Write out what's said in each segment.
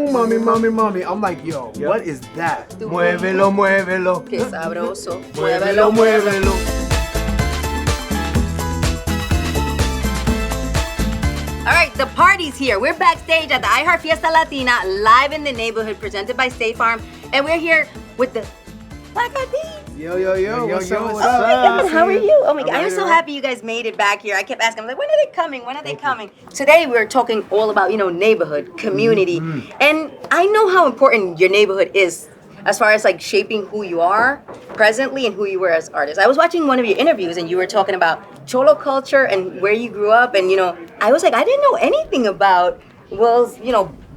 boom, mommy, mommy, mommy. I'm like, yo, what is that? Muévelo, muévelo. Qué sabroso. Muévelo, muévelo. All right, the party's here. We're backstage at the iHeart Fiesta Latina, live in the neighborhood, presented by State Farm. And we're here with the Black Eyed Peas. Yo, what's up? Oh my God, how are you? Oh my God, I'm so happy you guys made it back here. I kept asking, I'm like, when are they coming? When are they coming? Today we're talking all about, neighborhood, community. And I know how important your neighborhood is as far as like shaping who you are presently and who you were as artists. I was watching one of your interviews and you were talking about Cholo culture and where you grew up. And, I was like, I didn't know anything about Will's,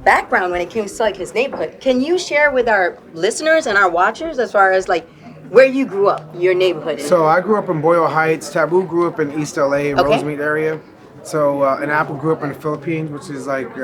background when it came to like his neighborhood. Can you share with our listeners and our watchers as far as like where you grew up, your neighborhood? So I grew up in Boyle Heights. Taboo grew up in East LA, Rosemead area. So and Apple grew up in the Philippines, which is like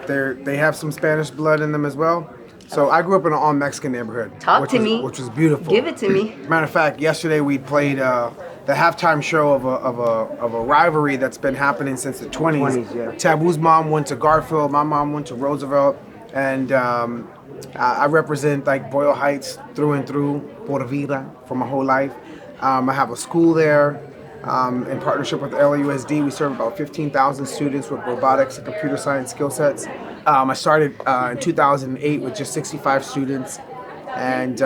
they have some Spanish blood in them as well. So I grew up in an all-Mexican neighborhood. Which was beautiful. Give it to me. Matter of fact, yesterday we played the halftime show of a rivalry that's been happening since the 20s. Yeah. Taboo's mom went to Garfield, my mom went to Roosevelt, and I represent like Boyle Heights through and through, Pura Vida, for my whole life. I have a school there. In partnership with LAUSD, we serve about 15,000 students with robotics and computer science skill sets. I started in 2008 with just 65 students, and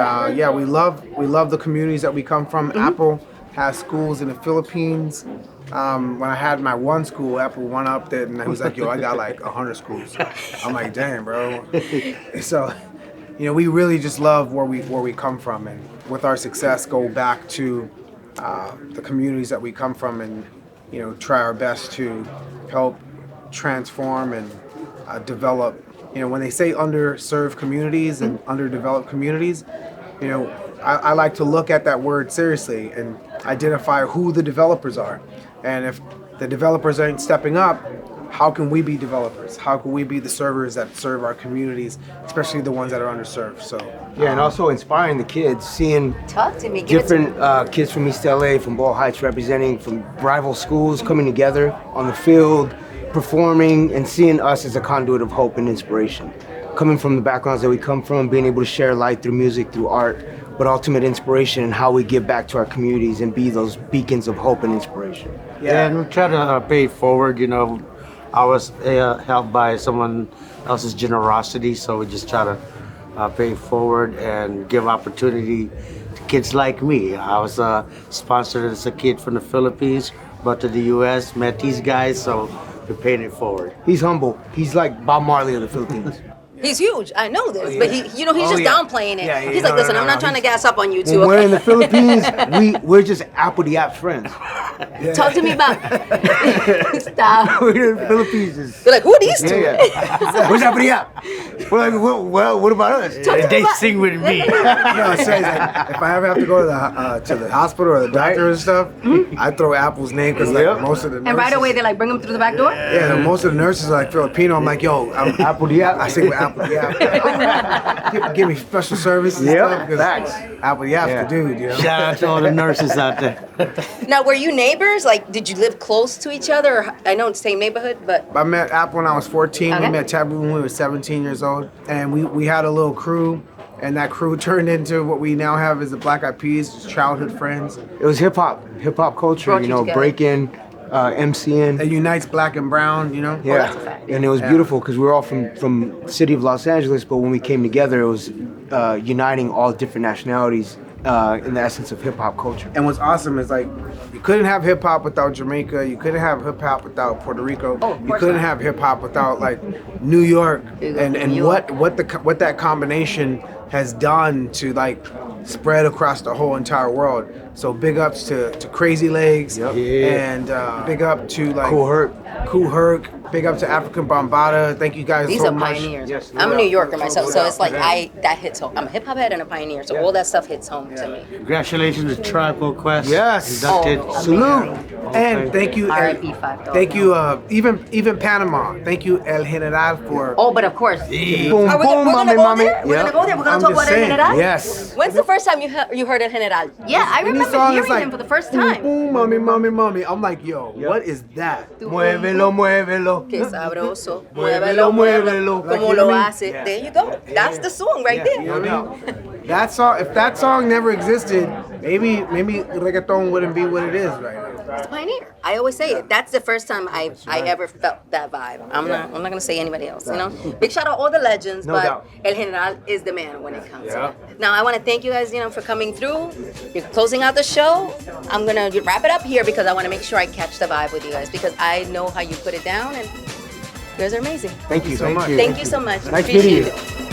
we love the communities that we come from. Apple has schools in the Philippines. When I had my one school, Apple went up there, and I was like, yo, I got like 100 schools. I'm like, damn, bro. So, we really just love where we come from, and with our success, go back to the communities that we come from, and try our best to help transform and develop. When they say underserved communities and underdeveloped communities, I like to look at that word seriously and identify who the developers are. And if the developers aren't stepping up, how can we be developers? How can we be the servers that serve our communities, especially the ones that are underserved? So yeah, and also inspiring the kids, seeing Talk to me. different kids from East LA, from Boyle Heights, representing from rival schools, coming together on the field, performing, and seeing us as a conduit of hope and inspiration. Coming from the backgrounds that we come from, being able to share light through music, through art, but ultimate inspiration and how we give back to our communities and be those beacons of hope and inspiration. Yeah, and we try to pay it forward. I was helped by someone else's generosity, so we just try to pay it forward and give opportunity to kids like me. I was sponsored as a kid from the Philippines, brought to the U.S., met these guys, so we're paying it forward. He's humble. He's like Bob Marley of the Philippines. He's huge. I know this, but he's just downplaying it. Yeah, he's like, listen, I'm not trying to gas up on you two. When we're in the Philippines, we're just Apple the App friends. Yeah. Talk to me about. Stop. We're in the Philippines. They're like, who are these two? Yeah. Where's Apple the App? We're like, well, what about us? They sing with me. so it's like, if I ever have to go to the hospital or the doctor and stuff, I throw Apple's name because like most of the nurses. And right away, they like bring him through the back door? Yeah, most of the nurses are like Filipino. I'm like, yo, I'm Apple the App. I sing with Apple the App. Give me special service and stuff. Facts. Apple the App's the dude, Shout out to all the nurses out there. Now, were you neighbors? Like, did you live close to each other? Or, I know it's the same neighborhood, but... I met Apple when I was 14. Okay. We met Taboo when we were 17 years old. And we had a little crew. And that crew turned into what we now have as the Black Eyed Peas, just childhood friends. It was hip hop culture, Brought you together. breaking, MCing. It unites black and brown, Yeah, that's a fact. and it was beautiful because we were all from the city of Los Angeles, but when we came together, it was uniting all different nationalities in the essence of hip hop culture. And what's awesome is like, you couldn't have hip hop without Jamaica. You couldn't have hip hop without Puerto Rico. You couldn't have hip hop without like New York. And New York. what that combination has done to like spread across the whole entire world. So big ups to Crazy Legs, and big up to like Kool Herc. Big up to African Bambaataa. Thank you guys These so are much. pioneers. Yes, I'm a New Yorker myself, so it's like that hits home. I'm a hip hop head and a pioneer, so all that stuff hits home to me. Congratulations to Tribe Called Quest. Yes. Inducted. Salute. And thank you, R.I.P. 5 Dog. thank you, even Panama. Thank you, El General, for. Oh, but of course. Boom, Are we boom, gonna mami, go mami. there? We're gonna go there. We're gonna I'm talk just about El saying. General. Yes. When's the first time you heard El General? Yeah, I remember hearing him for the first time. Boom, mommy, mommy, mommy. I'm like, yo, what is that? Muévelo, muévelo. Que sabroso. Muévelo, muévelo. Como lo hace. There you go. That's the song right there. You know what I mean? That song, if that song never existed, maybe reggaeton wouldn't be what it is right now. It's a pioneer. I always say it. That's the first time I ever felt that vibe. I'm not gonna say anybody else. You know. Big shout out all the legends, but doubt. El General is the man when it comes to it. Now I want to thank you guys, for coming through. You're closing out the show. I'm gonna wrap it up here because I want to make sure I catch the vibe with you guys because I know how you put it down and you guys are amazing. Thank you so much. Thank you so much. Nice Appreciate meeting you. it.